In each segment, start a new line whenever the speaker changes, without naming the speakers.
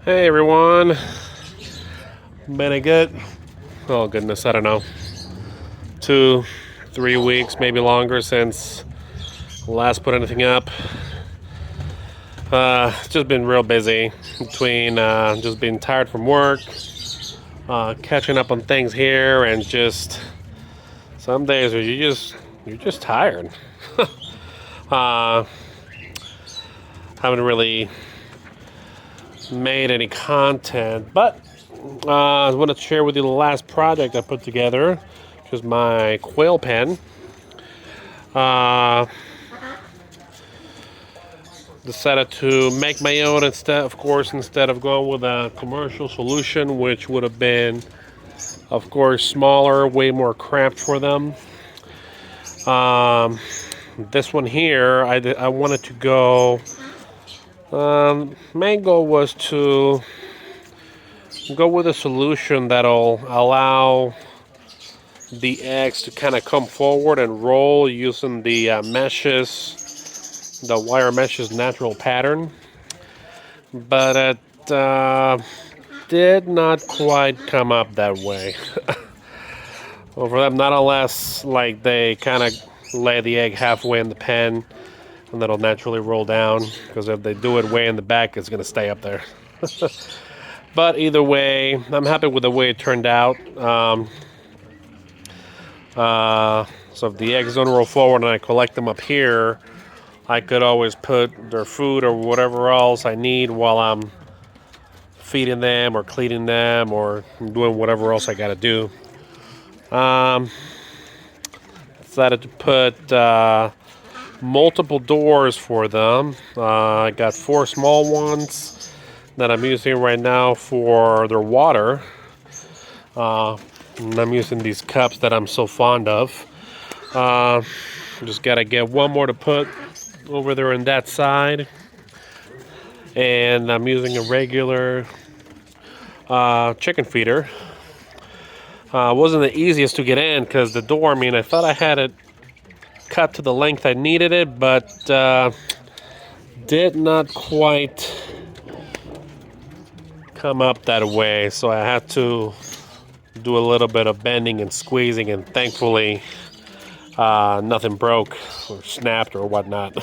Hey everyone, been a good, oh goodness, I don't know, 2, 3 weeks, maybe longer since last put anything up. Just been real busy between just being tired from work, catching up on things here, and just some days where you're just tired. uh, haven't really made any content, but I want to share with you the last project I put together, which is my Quail Pen. Uh, Decided to make my own instead of going with a commercial solution, which would have been, of course, smaller, way more cramped for them. Um, this one here, I wanted to go. Main goal was to go with a solution that'll allow the eggs to kind of come forward and roll using the the wire meshes natural pattern, but it did not quite come up that way. Well, for them, not unless like they kind of lay the egg halfway in the pen, and that'll naturally roll down. Because if they do it way in the back, it's gonna stay up there. But either way, I'm happy with the way it turned out. So if the eggs don't roll forward and I collect them up here, I could always put their food or whatever else I need while I'm feeding them or cleaning them or doing whatever else I got to do. Decided to put multiple doors for them. I got 4 small ones that I'm using right now for their water. And I'm using these cups that I'm so fond of. Just got to get one more to put over there on that side. And I'm using a regular chicken feeder. Wasn't the easiest to get in because the door, I thought I had it cut to the length I needed it, but did not quite come up that way. So I had to do a little bit of bending and squeezing, and thankfully nothing broke or snapped or whatnot.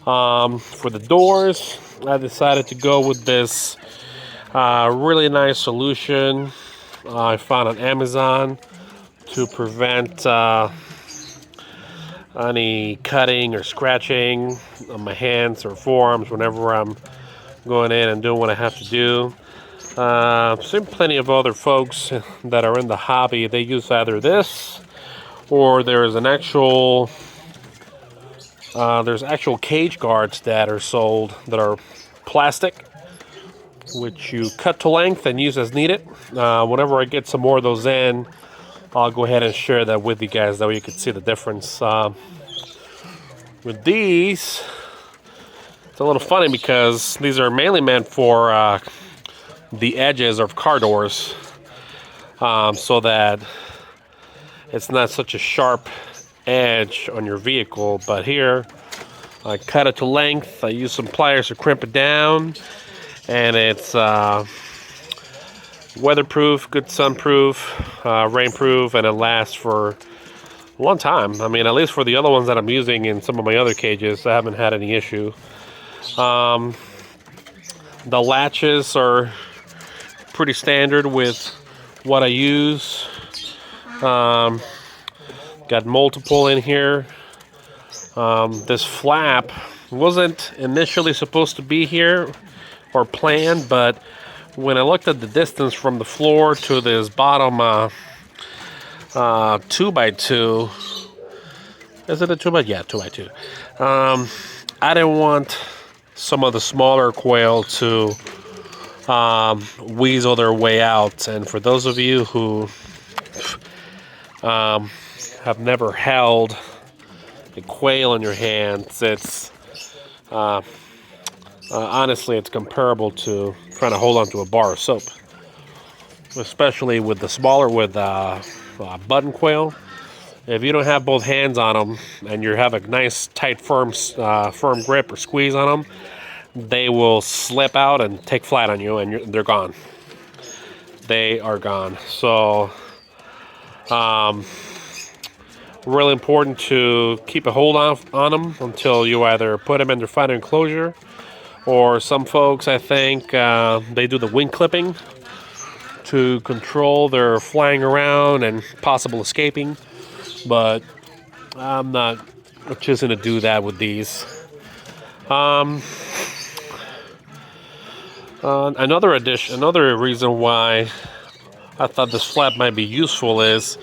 For the doors, I decided to go with this really nice solution I found on Amazon to prevent any cutting or scratching on my hands or forearms whenever I'm going in and doing what I have to do. Seen plenty of other folks that are in the hobby. They use either this or there's actual cage guards that are sold that are plastic, which you cut to length and use as needed. Whenever I get some more of those in, I'll go ahead and share that with you guys. That way you can see the difference. With these, it's a little funny because these are mainly meant for the edges of car doors, so that it's not such a sharp edge on your vehicle. But here, I cut it to length. I use some pliers to crimp it down, and it's weatherproof, good sunproof, rainproof, and it lasts for a long time. At least for the other ones that I'm using in some of my other cages, I haven't had any issue. The latches are pretty standard with what I use. Got multiple in here. This flap wasn't initially supposed to be here or planned, but when I looked at the distance from the floor to this bottom 2x2, is it a 2x? Yeah, 2x2. I didn't want some of the smaller quail to weasel their way out. And for those of you who have never held a quail in your hands, it's honestly, it's comparable to trying to hold onto a bar of soap, especially with the smaller, with button quail. If you don't have both hands on them and you have a nice, tight, firm grip or squeeze on them, they will slip out and take flight on you, and they're gone. They are gone. So, really important to keep a hold on them until you either put them in their final enclosure, or some folks, I think, they do the wing clipping to control their flying around and possible escaping. But I'm not choosing to do that with these. Another reason why I thought this flap might be useful is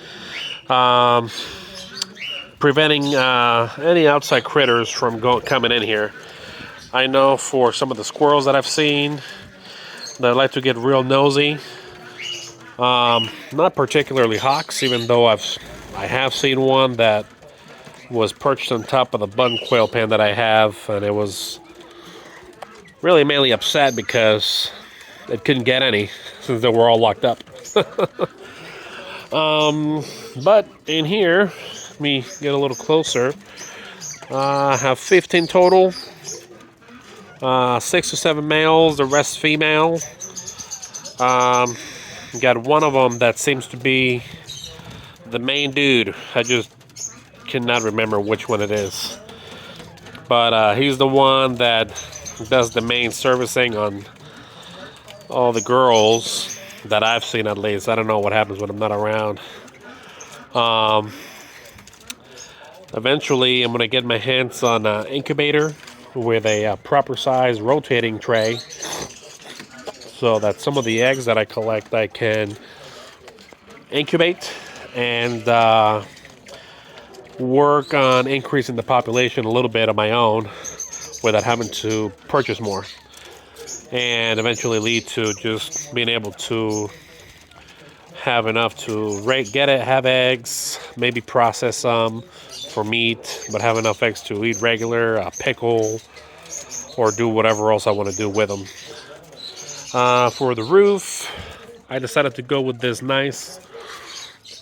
preventing any outside critters from coming in here. I know for some of the squirrels that I've seen, they like to get real nosy. Not particularly hawks, even though I have seen one that was perched on top of the button quail pen that I have, and it was really mainly upset because it couldn't get any since they were all locked up. But in here, let me get a little closer. I have 15 total. 6 to 7 males, the rest female. Got one of them that seems to be the main dude. I just cannot remember which one it is. But he's the one that does the main servicing on all the girls that I've seen, at least. I don't know what happens when I'm not around. Eventually, I'm going to get my hands on an incubator with a proper size rotating tray, so that some of the eggs that I collect I can incubate and work on increasing the population a little bit on my own without having to purchase more, and eventually lead to just being able to have enough to have eggs, maybe process some for meat, but have enough eggs to eat regular, pickle, or do whatever else I want to do with them. For the roof, I decided to go with this nice,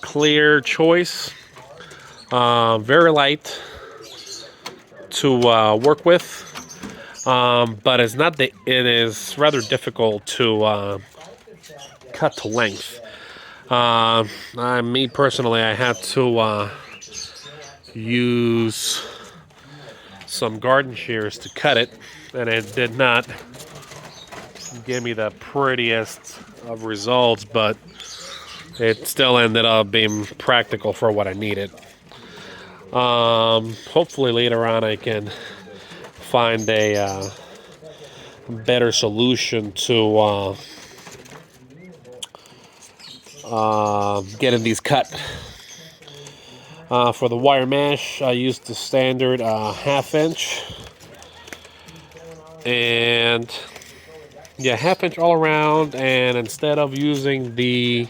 clear choice. Very light to work with, but it is rather difficult to cut to length. Me personally, I had to use some garden shears to cut it, and it did not give me the prettiest of results, but it still ended up being practical for what I needed. Hopefully later on I can find a better solution to getting these cut. For the wire mesh, I used the standard 1/2 inch, and 1/2 inch all around. And instead of using the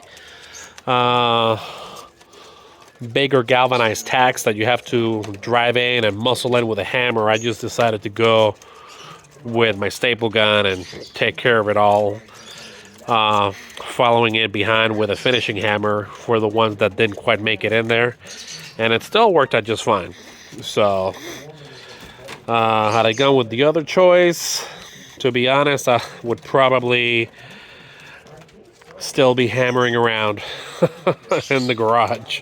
bigger galvanized tacks that you have to drive in and muscle in with a hammer, I just decided to go with my staple gun and take care of it all, following it behind with a finishing hammer for the ones that didn't quite make it in there, and it still worked out just fine. So had I gone with the other choice, to be honest, I would probably still be hammering around in the garage.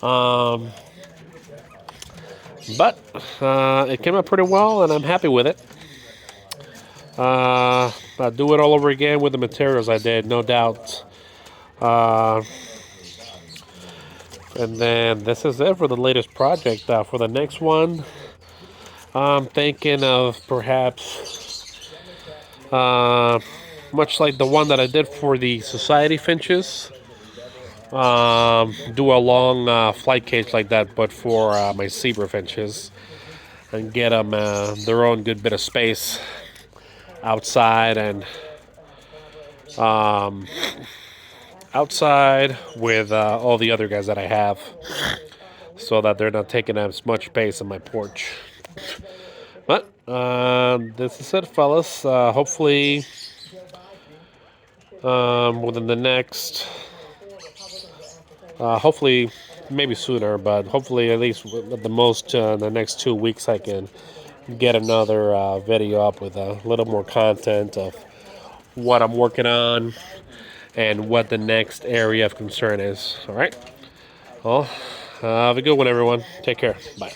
But it came out pretty well, and I'm happy with it. I'll do it all over again with the materials I did, no doubt. And then this is it for the latest project. For the next one, I'm thinking of perhaps, much like the one that I did for the society finches, do a long flight cage like that, but for my zebra finches, and get them their own good bit of space outside, and outside with all the other guys that I have, so that they're not taking as much space on my porch. But this is it, fellas. Hopefully within the next, hopefully maybe sooner, but hopefully at least at the most in the next 2 weeks I can get another video up with a little more content of what I'm working on and what the next area of concern is. All right. Well, have a good one, everyone. Take care. Bye.